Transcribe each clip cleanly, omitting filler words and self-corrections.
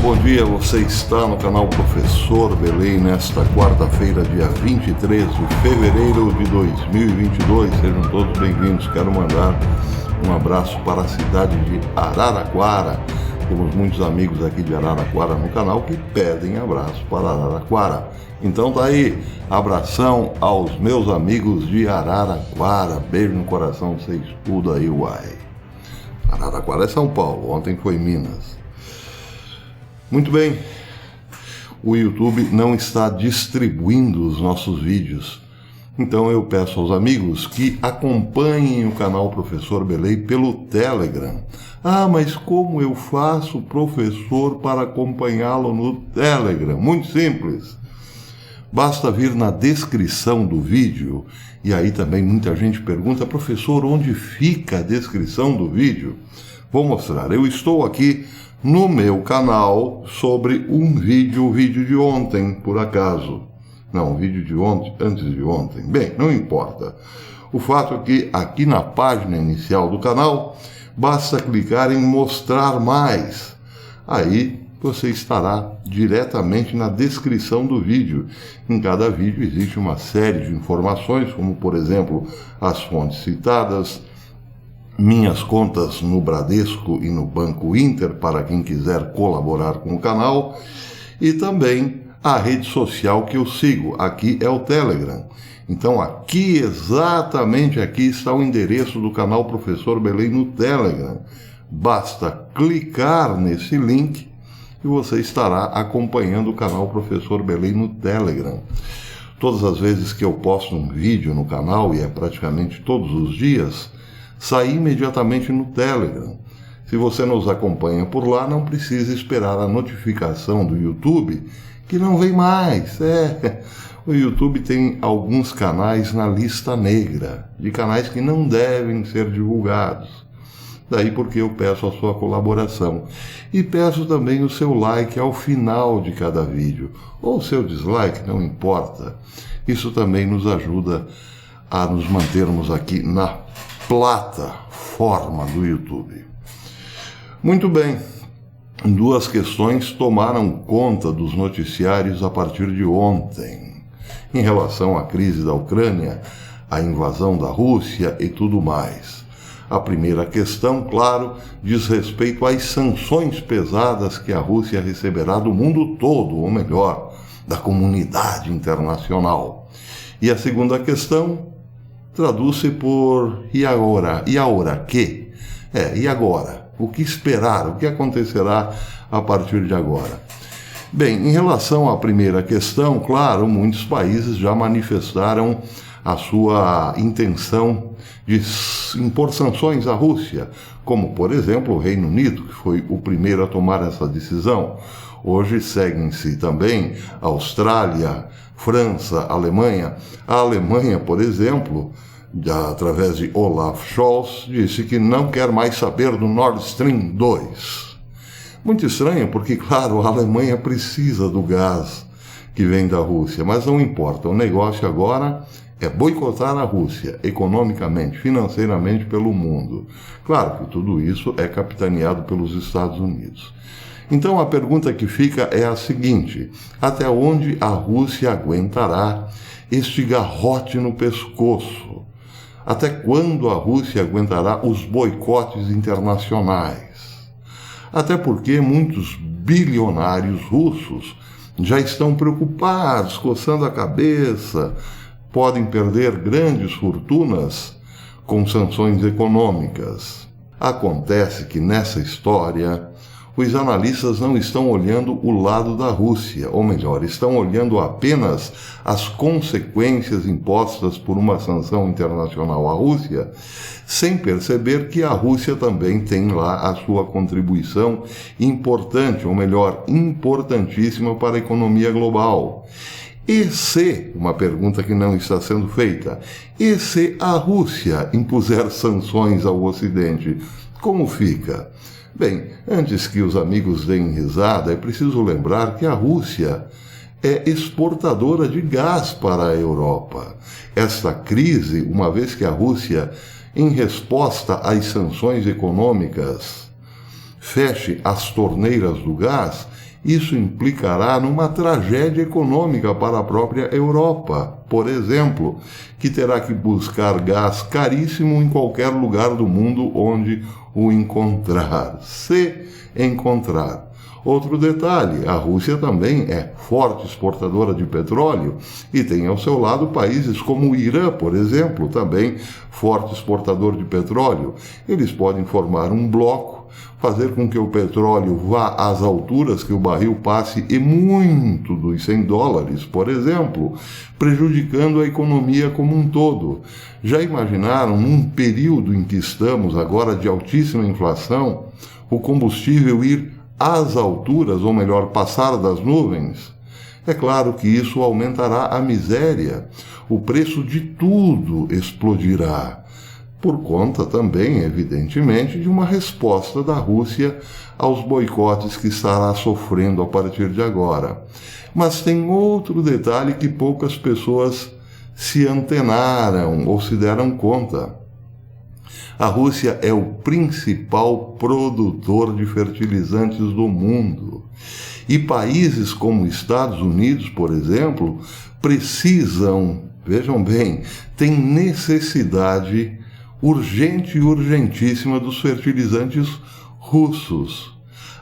Bom dia, você está no canal Professor Belém nesta quarta-feira, dia 23 de fevereiro de 2022. Sejam todos bem-vindos. Quero mandar um abraço para a cidade de Araraquara. Temos muitos amigos aqui de Araraquara no canal que pedem abraço para Araraquara. Então tá aí, abração aos meus amigos de Araraquara. Beijo no coração, vocês tudo aí, uai. Araraquara é São Paulo, ontem foi Minas. Muito bem, o YouTube não está distribuindo os nossos vídeos, então eu peço aos amigos que acompanhem o canal Professor Belém pelo Telegram. Ah, mas como eu faço, professor, para acompanhá-lo no Telegram? Muito simples. Basta vir na descrição do vídeo, e aí também muita gente pergunta, professor, onde fica a descrição do vídeo? Vou mostrar, eu estou aqui no meu canal sobre um vídeo de ontem, por acaso. Não, um vídeo de ontem, antes de ontem. Bem, não importa. O fato é que aqui na página inicial do canal, basta clicar em mostrar mais. Aí você estará diretamente na descrição do vídeo. Em cada vídeo existe uma série de informações, como por exemplo, as fontes citadas, minhas contas no Bradesco e no Banco Inter, para quem quiser colaborar com o canal, e também a rede social que eu sigo. Aqui é o Telegram. Então aqui, exatamente aqui, está o endereço do canal Professor Belém no Telegram. Basta clicar nesse link e você estará acompanhando o canal Professor Belém no Telegram. Todas as vezes que eu posto um vídeo no canal, e é praticamente todos os dias, sai imediatamente no Telegram. Se você nos acompanha por lá, não precisa esperar a notificação do YouTube, que não vem mais. O YouTube tem alguns canais na lista negra, de canais que não devem ser divulgados. Daí porque eu peço a sua colaboração. E peço também o seu like ao final de cada vídeo, ou o seu dislike, não importa. Isso também nos ajuda a nos mantermos aqui na plataforma do YouTube. Muito bem, duas questões tomaram conta dos noticiários a partir de ontem, em relação à crise da Ucrânia, à invasão da Rússia e tudo mais. A primeira questão, claro, diz respeito às sanções pesadas que a Rússia receberá do mundo todo, ou melhor, da comunidade internacional. E a segunda questão traduz-se por e agora? E agora que? E agora? O que esperar? O que acontecerá a partir de agora? Bem, em relação à primeira questão, claro, muitos países já manifestaram a sua intenção de impor sanções à Rússia, como, por exemplo, o Reino Unido, que foi o primeiro a tomar essa decisão. Hoje seguem-se também a Austrália, França, Alemanha. A Alemanha, por exemplo, através de Olaf Scholz, disse que não quer mais saber do Nord Stream 2. Muito estranho, porque, claro, a Alemanha precisa do gás que vem da Rússia, mas não importa. O negócio agora é boicotar a Rússia, economicamente, financeiramente, pelo mundo. Claro que tudo isso é capitaneado pelos Estados Unidos. Então a pergunta que fica é a seguinte: até onde a Rússia aguentará este garrote no pescoço? Até quando a Rússia aguentará os boicotes internacionais? Até porque muitos bilionários russos já estão preocupados, coçando a cabeça, podem perder grandes fortunas com sanções econômicas. Acontece que nessa história os analistas não estão olhando o lado da Rússia, ou melhor, estão olhando apenas as consequências impostas por uma sanção internacional à Rússia, sem perceber que a Rússia também tem lá a sua contribuição importante, ou melhor, importantíssima para a economia global. E se, uma pergunta que não está sendo feita, e se a Rússia impuser sanções ao Ocidente, como fica? Bem, antes que os amigos deem risada, é preciso lembrar que a Rússia é exportadora de gás para a Europa. Esta crise, uma vez que a Rússia, em resposta às sanções econômicas, feche as torneiras do gás, isso implicará numa tragédia econômica para a própria Europa, por exemplo, que terá que buscar gás caríssimo em qualquer lugar do mundo onde o encontrar, se encontrar. Outro detalhe, a Rússia também é forte exportadora de petróleo e tem ao seu lado países como o Irã, por exemplo, também forte exportador de petróleo. Eles podem formar um bloco, fazer com que o petróleo vá às alturas que o barril passe e muito dos $100, por exemplo, prejudicando a economia como um todo. Já imaginaram, num período em que estamos agora de altíssima inflação, o combustível ir às alturas, ou melhor, passar das nuvens? É claro que isso aumentará a miséria. O preço de tudo explodirá. Por conta também, evidentemente, de uma resposta da Rússia aos boicotes que estará sofrendo a partir de agora. Mas tem outro detalhe que poucas pessoas se antenaram ou se deram conta. A Rússia é o principal produtor de fertilizantes do mundo. E países como Estados Unidos, por exemplo, precisam, vejam bem, têm necessidade urgente e urgentíssima dos fertilizantes russos.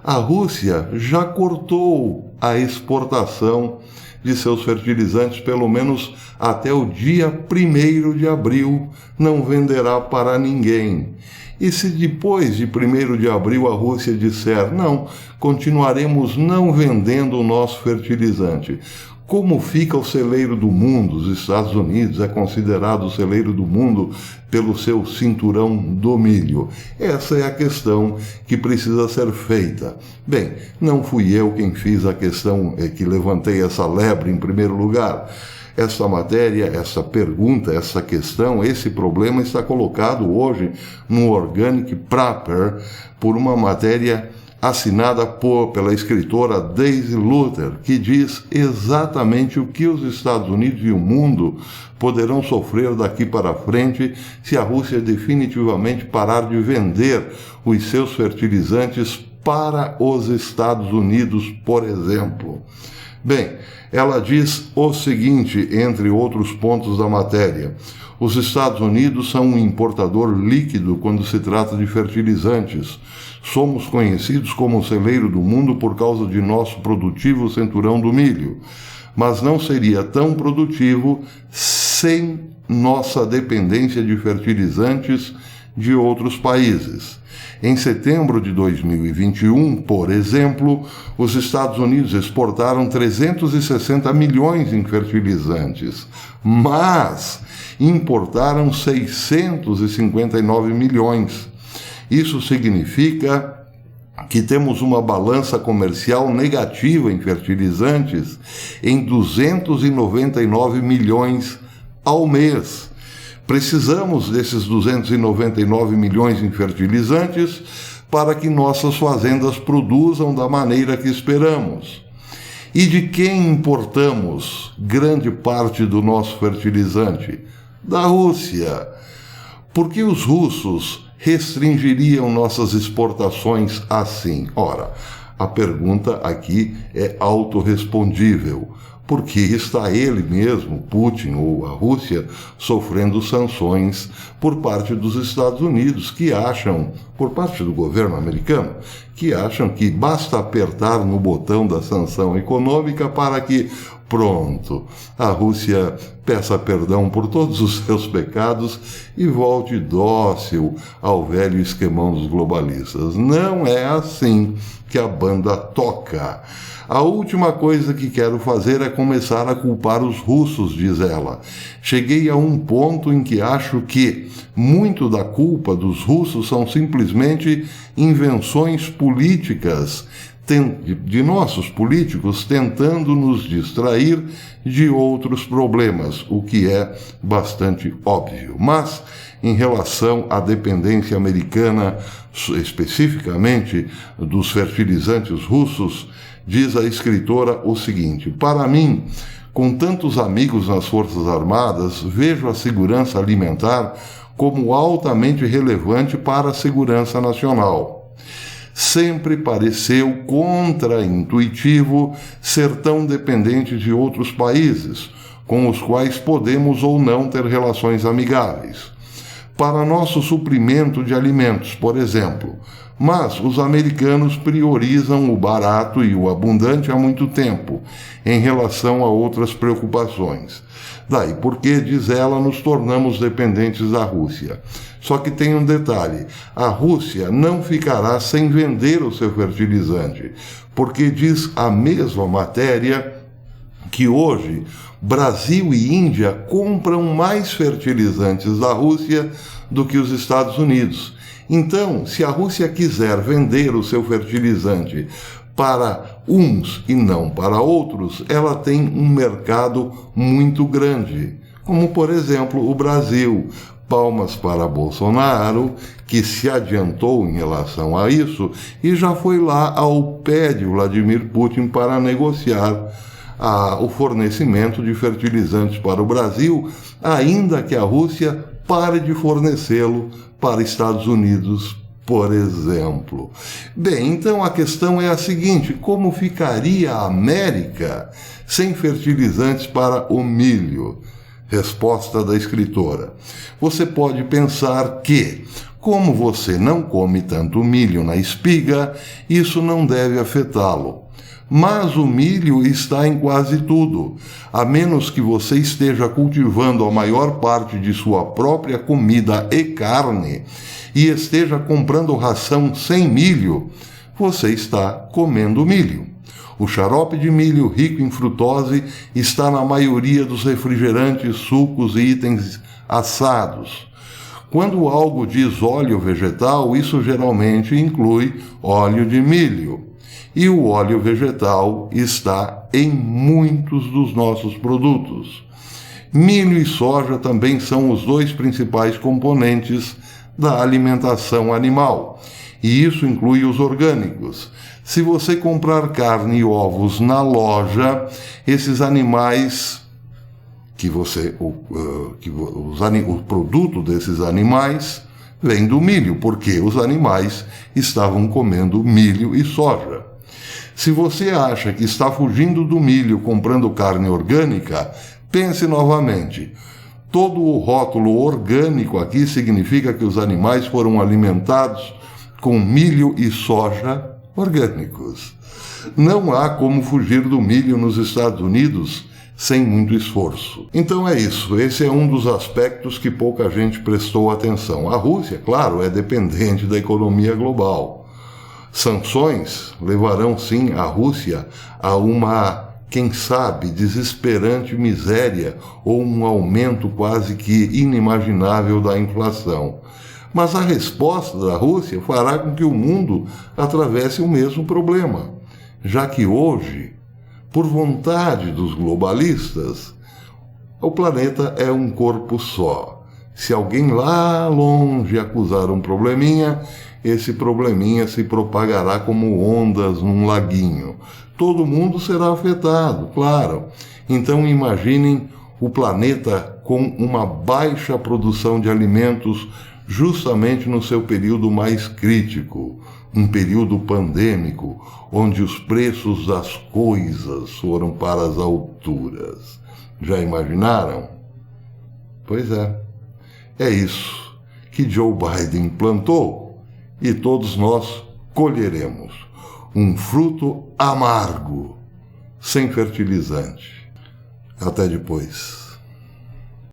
A Rússia já cortou a exportação de seus fertilizantes, pelo menos até o dia 1º de abril, não venderá para ninguém. E se depois de 1º de abril a Rússia disser, não, continuaremos não vendendo o nosso fertilizante, como fica o celeiro do mundo? Os Estados Unidos é considerado o celeiro do mundo pelo seu cinturão do milho. Essa é a questão que precisa ser feita. Bem, não fui eu quem fiz a questão, que levantei essa lebre em primeiro lugar. Essa matéria, essa pergunta, essa questão, esse problema está colocado hoje no Organic Paper por uma matéria assinada pela escritora Daisy Luther, que diz exatamente o que os Estados Unidos e o mundo poderão sofrer daqui para frente se a Rússia definitivamente parar de vender os seus fertilizantes para os Estados Unidos, por exemplo. Bem, ela diz o seguinte, entre outros pontos da matéria: os Estados Unidos são um importador líquido quando se trata de fertilizantes. Somos conhecidos como o celeiro do mundo por causa de nosso produtivo cinturão do milho, mas não seria tão produtivo sem nossa dependência de fertilizantes de outros países. Em setembro de 2021, por exemplo, os Estados Unidos exportaram 360 milhões em fertilizantes, mas importaram 659 milhões. Isso significa que temos uma balança comercial negativa em fertilizantes em 299 milhões ao mês. Precisamos desses 299 milhões em fertilizantes para que nossas fazendas produzam da maneira que esperamos. E de quem importamos grande parte do nosso fertilizante? Da Rússia. Por que os russos restringiriam nossas exportações assim? Ora, a pergunta aqui é autorrespondível, porque está ele mesmo, Putin ou a Rússia, sofrendo sanções por parte dos Estados Unidos, que acham, por parte do governo americano, que acham que basta apertar no botão da sanção econômica para que, pronto, a Rússia peça perdão por todos os seus pecados e volte dócil ao velho esquemão dos globalistas. Não é assim que a banda toca. A última coisa que quero fazer é começar a culpar os russos, diz ela. Cheguei a um ponto em que acho que muito da culpa dos russos são simplesmente invenções políticas de nossos políticos tentando nos distrair de outros problemas, o que é bastante óbvio. Mas, em relação à dependência americana, especificamente dos fertilizantes russos, diz a escritora o seguinte: para mim, com tantos amigos nas Forças Armadas, vejo a segurança alimentar como altamente relevante para a segurança nacional. sempre pareceu contraintuitivo ser tão dependente de outros países, com os quais podemos ou não ter relações amigáveis. Para nosso suprimento de alimentos, por exemplo. Mas os americanos priorizam o barato e o abundante há muito tempo, em relação a outras preocupações. Daí porque, diz ela, nos tornamos dependentes da Rússia. Só que tem um detalhe: a Rússia não ficará sem vender o seu fertilizante, porque diz a mesma matéria que hoje Brasil e Índia compram mais fertilizantes da Rússia do que os Estados Unidos. Então, se a Rússia quiser vender o seu fertilizante para uns e não para outros, ela tem um mercado muito grande, como, por exemplo, o Brasil. Palmas para Bolsonaro, que se adiantou em relação a isso e já foi lá ao pé de Vladimir Putin para negociar o fornecimento de fertilizantes para o Brasil, ainda que a Rússia pare de fornecê-lo para Estados Unidos, por exemplo. Bem, então a questão é a seguinte: como ficaria a América sem fertilizantes para o milho? Resposta da escritora: você pode pensar que, como você não come tanto milho na espiga, isso não deve afetá-lo. Mas o milho está em quase tudo, a menos que você esteja cultivando a maior parte de sua própria comida e carne e esteja comprando ração sem milho, você está comendo milho. O xarope de milho rico em frutose está na maioria dos refrigerantes, sucos e itens assados. Quando algo diz óleo vegetal, isso geralmente inclui óleo de milho. E o óleo vegetal está em muitos dos nossos produtos. Milho e soja também são os dois principais componentes da alimentação animal, e isso inclui os orgânicos. Se você comprar carne e ovos na loja, esses animais o produto desses animais vem do milho, porque os animais estavam comendo milho e soja. Se você acha que está fugindo do milho comprando carne orgânica, pense novamente. Todo o rótulo orgânico aqui significa que os animais foram alimentados com milho e soja orgânicos. Não há como fugir do milho nos Estados Unidos sem muito esforço. Então é isso, esse é um dos aspectos que pouca gente prestou atenção. A Rússia, claro, é dependente da economia global. Sanções levarão sim a Rússia a uma, quem sabe, desesperante miséria ou um aumento quase que inimaginável da inflação. Mas a resposta da Rússia fará com que o mundo atravesse o mesmo problema, já que hoje, por vontade dos globalistas, o planeta é um corpo só. Se alguém lá longe acusar um probleminha, esse probleminha se propagará como ondas num laguinho. Todo mundo será afetado, claro. Então imaginem o planeta com uma baixa produção de alimentos justamente no seu período mais crítico, um período pandêmico, onde os preços das coisas foram para as alturas. Já imaginaram? Pois é. É isso que Joe Biden plantou e todos nós colheremos. Um fruto amargo, sem fertilizante. Até depois.